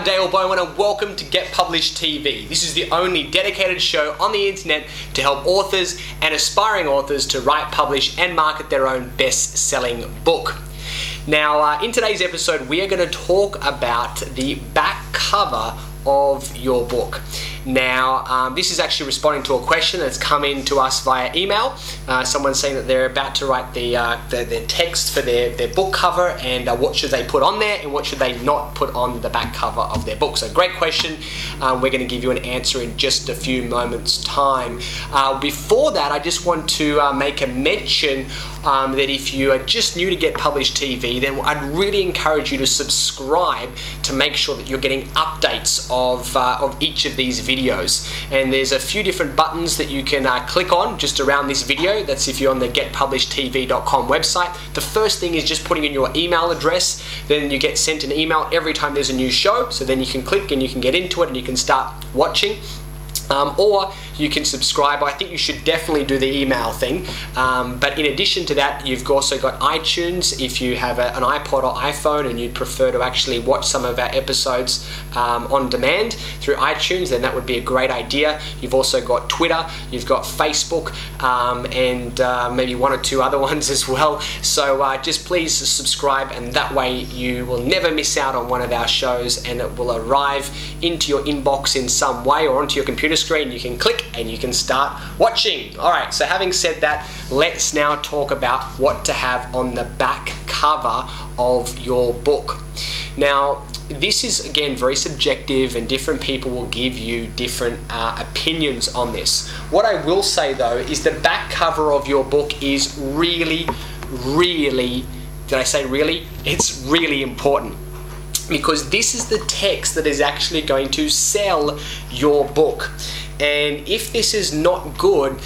I'm Dale Bowman and welcome to Get Published TV. This is the only dedicated show on the internet to help authors and aspiring authors to write, publish and market their own best-selling book. Now, in today's episode, we are going to talk about the back cover of your book. Now, this is actually responding to a question that's come in to us via email. Someone's saying that they're about to write the text for their book cover, and what should they put on there and what should they not put on the back cover of their book. So great question. We're going to give you an answer in just a few moments time. Before that, I just want to make a mention that if you are just new to Get Published TV, then I'd really encourage you to subscribe to make sure that you're getting updates of each of these videos. And there's a few different buttons that you can click on just around this video. That's if you're on the getpublishedtv.com website. The first thing is just putting in your email address. Then you get sent an email every time there's a new show. So then you can click and you can get into it and you can start watching. Or you can subscribe. I think you should definitely do the email thing. But in addition to that, you've also got iTunes. If you have an iPod or iPhone and you'd prefer to actually watch some of our episodes on demand through iTunes, then that would be a great idea. You've also got Twitter, you've got Facebook, and maybe one or two other ones as well. So just please subscribe, and that way you will never miss out on one of our shows, and it will arrive into your inbox in some way or onto your computer screen. You can click and you can start watching. Alright, so having said that, let's now talk about what to have on the back cover of your book. Now, this is again very subjective, and different people will give you different opinions on this. What I will say though is the back cover of your book is really, did I say really? It's really important, because this is the text that is actually going to sell your book. And if this is not good,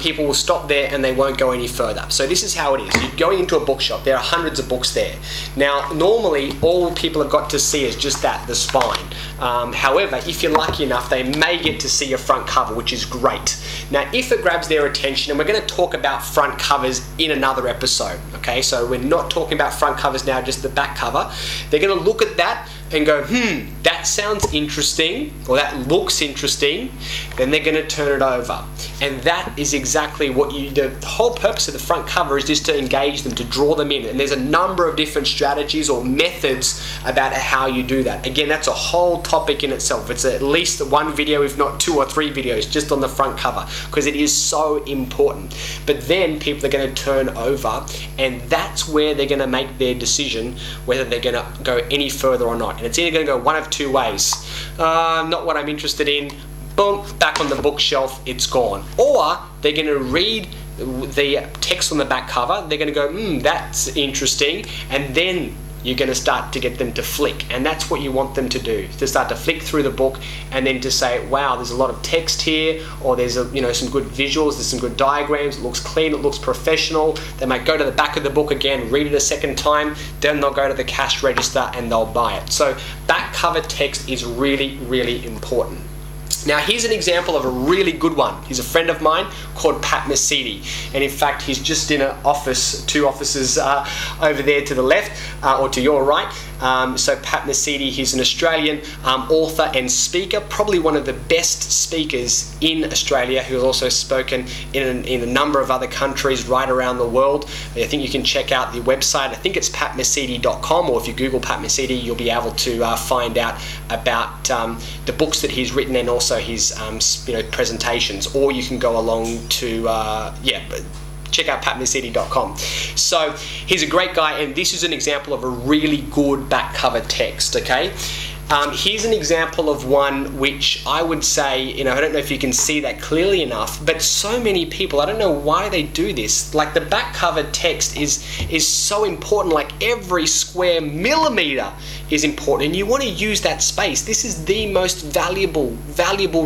people will stop there and they won't go any further. So this is how it is. You're going into a bookshop, there are hundreds of books there. Now, normally all people have got to see is just that, the spine. However, if you're lucky enough, they may get to see your front cover, which is great. Now, if it grabs their attention, and we're going to talk about front covers in another episode, okay? So we're not talking about front covers now, just the back cover. They're going to look at that and go, that sounds interesting, or that looks interesting, then they're going to turn it over. And that is exactly what the whole purpose of the front cover is, just to engage them, to draw them in. And there's a number of different strategies or methods about how you do that. Again, that's a whole topic in itself. It's at least one video, if not 2 or 3 videos, just on the front cover, because it is so important. But then people are going to turn over, and that's where they're going to make their decision whether they're going to go any further or not. And it's either going to go one of two ways. Not what I'm interested in. Boom, back on the bookshelf, it's gone. Or they're going to read the text on the back cover. They're going to go, that's interesting. And then you're going to start to get them to flick. And that's what you want them to do, to start to flick through the book and then to say, wow, there's a lot of text here, or there's some good visuals, there's some good diagrams, it looks clean, it looks professional. They might go to the back of the book again, read it a second time, then they'll go to the cash register and they'll buy it. So back cover text is really important. Now, here's an example of a really good one. He's a friend of mine called Pat Mesiti, and in fact he's just in an office, 2 offices over there to the left, or to your right. So Pat Mesiti, he's an Australian author and speaker, probably one of the best speakers in Australia, who has also spoken in a number of other countries right around the world. I think you can check out the website. I think it's patmesiti.com, or if you Google Pat Mesiti, you'll be able to find out about the books that he's written and also his presentations. Or you can go along to check out patmesiti.com. So he's a great guy, and this is an example of a really good back cover text, okay? Here's an example of one which I would say, I don't know if you can see that clearly enough, but so many people, I don't know why they do this. Like, the back cover text is so important. Like, every square millimeter is important, and you want to use that space. This is the most valuable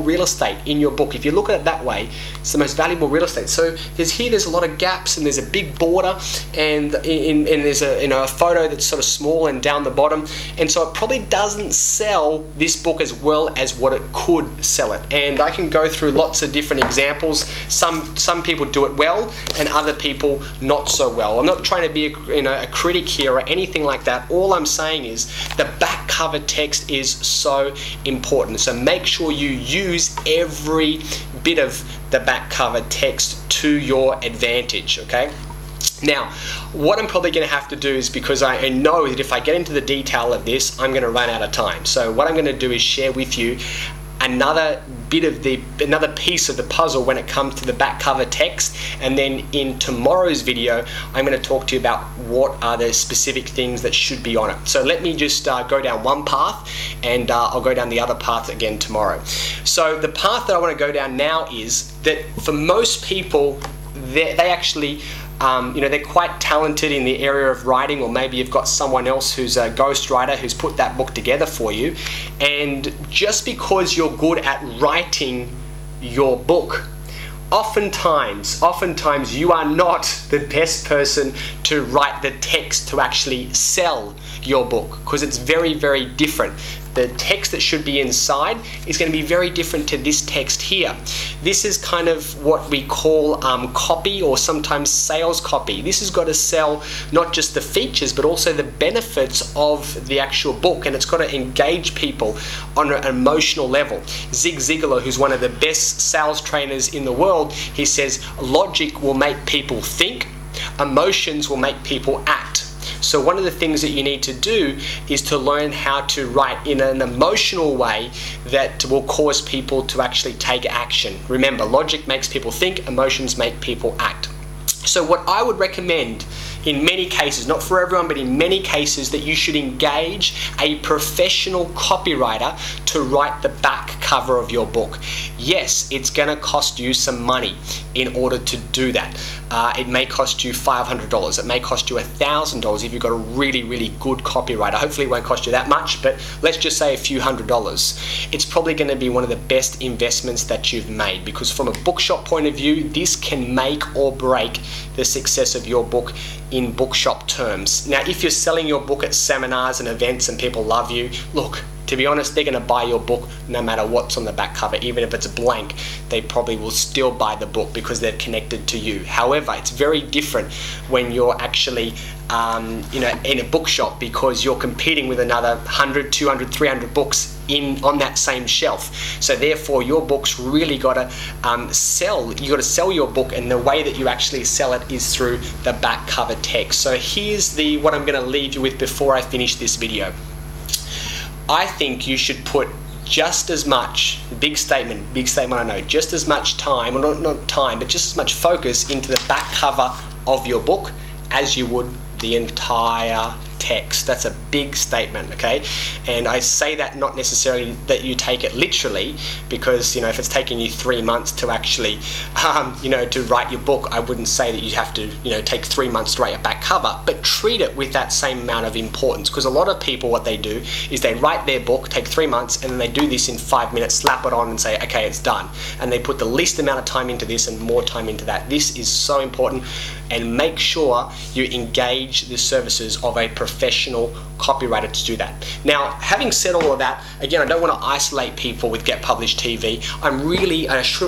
real estate in your book. If you look at it that way, it's the most valuable real estate. So there's a lot of gaps, and there's a big border, and there's a photo that's sort of small and down the bottom, and so it probably doesn't sell this book as well as what it could sell it. And I can go through lots of different examples. Some people do it well and other people not so well. I'm not trying to be a critic here or anything like that. All I'm saying is the back cover text is so important. So make sure you use every bit of the back cover text to your advantage, okay? Now, what I'm probably going to have to do is, because I know that if I get into the detail of this, I'm going to run out of time. So what I'm going to do is share with you another piece of the puzzle when it comes to the back cover text, and then in tomorrow's video I'm going to talk to you about what are the specific things that should be on it. So let me just go down one path, and I'll go down the other path again tomorrow. So the path that I want to go down now is that for most people, they actually they're quite talented in the area of writing, or maybe you've got someone else who's a ghostwriter who's put that book together for you. And just because you're good at writing your book, oftentimes you are not the best person to write the text to actually sell your book, because it's very, very different. The text that should be inside is going to be very different to this text here. This is kind of what we call copy, or sometimes sales copy. This has got to sell not just the features but also the benefits of the actual book, and it's got to engage people on an emotional level. Zig Ziglar, who's one of the best sales trainers in the world, he says logic will make people think, emotions will make people act. So one of the things that you need to do is to learn how to write in an emotional way that will cause people to actually take action. Remember, logic makes people think, emotions make people act. So what I would recommend in many cases, not for everyone, but in many cases, that you should engage a professional copywriter to write the back cover of your book. Yes, it's going to cost you some money in order to do that. It may cost you $500. It may cost you $1,000 if you've got a really, really good copywriter. Hopefully it won't cost you that much, but let's just say a few $100s. It's probably going to be one of the best investments that you've made, because from a bookshop point of view, this can make or break the success of your book in bookshop terms. Now, if you're selling your book at seminars and events and people love you, look, to be honest, they're going to buy your book no matter what's on the back cover. Even if it's blank, they probably will still buy the book because they're connected to you. However, it's very different when you're actually in a bookshop, because you're competing with another 100, 200, 300 books on that same shelf. So therefore, your book's really got to sell. You got to sell your book, and the way that you actually sell it is through the back cover text. So here's what I'm going to leave you with before I finish this video. I think you should put just as much, big statement I know, just as much time, or not time, but just as much focus into the back cover of your book as you would the entire text. That's a big statement, okay? And I say that not necessarily that you take it literally, because if it's taking you 3 months to actually to write your book, I wouldn't say that you have to take 3 months to write a back cover, but treat it with that same amount of importance. Because a lot of people, what they do is they write their book, take 3 months, and then they do this in 5 minutes, slap it on and say, okay, it's done. And they put the least amount of time into this and more time into that. This is so important, and make sure you engage the services of a professional copywriter to do that. Now, having said all of that, again, I don't want to isolate people with Get Published TV. I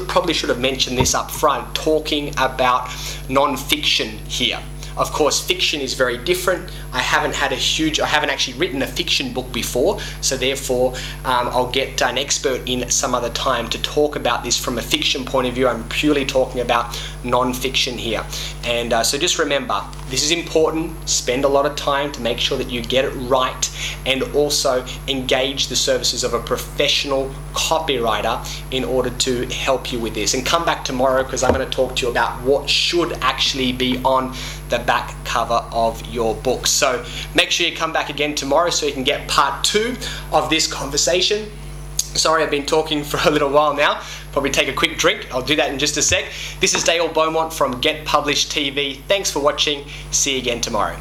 probably should have mentioned this up front, talking about non-fiction here. Of course, fiction is very different. I haven't actually written a fiction book before, so therefore I'll get an expert in some other time to talk about this from a fiction point of view. I'm purely talking about non-fiction here. And so just remember, this is important. Spend a lot of time to make sure that you get it right, and also engage the services of a professional copywriter in order to help you with this. And come back tomorrow, because I'm going to talk to you about what should actually be on the back cover of your book. So make sure you come back again tomorrow so you can get part 2 of this conversation. Sorry, I've been talking for a little while now. Probably take a quick drink. I'll do that in just a sec. This is Dale Beaumont from Get Published TV. Thanks for watching. See you again tomorrow.